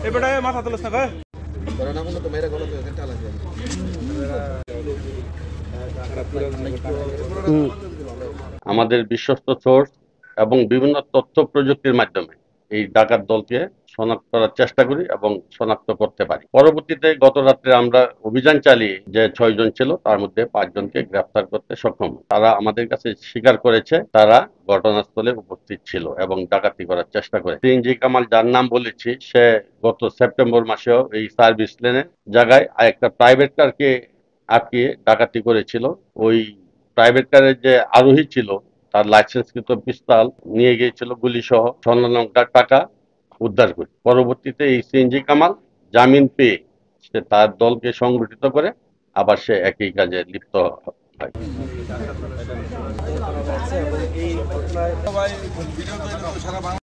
এবারে মাথা তুলছ না ভাই আমাদের বিশ্বস্ত সোর্স এবং বিভিন্ন তথ্য প্রযুক্তির মাধ্যমে এই ডাকাত দলকে শনাক্ত করার চেষ্টা করি এবং শনাক্ত করতে পারি। পরবর্তীতে গত রাত্রে আমরা অভিযান চালিয়ে যে 6 জন ছিল তার মধ্যে 5 জনকে গ্রেফতার করতে সক্ষম। তারা আমাদের কাছে স্বীকার করেছে তারা ঘটনাস্থলে উপস্থিত ছিল এবং ডাকাতি করার চেষ্টা করে। সিএনজি কামাল যার নাম বলেছি সে গত সেপ্টেম্বর মাসেও এই সার্ভিস লেনের জায়গায় একটা প্রাইভেট কারকে আটকে ডাকাতি করেছিল। ওই প্রাইভেট কারের যে আরোহী ছিল তার লাইসেন্সকৃত পিস্তল নিয়ে গিয়েছিল গুলি সহ 56 টাকা উদ্ধার করি। পরবর্তীতে এই সিএনজি কামাল জামিন পেয়ে সে তার দলকে সংগঠিত করে আবার সে একই কাজে লিপ্ত হয়। সারা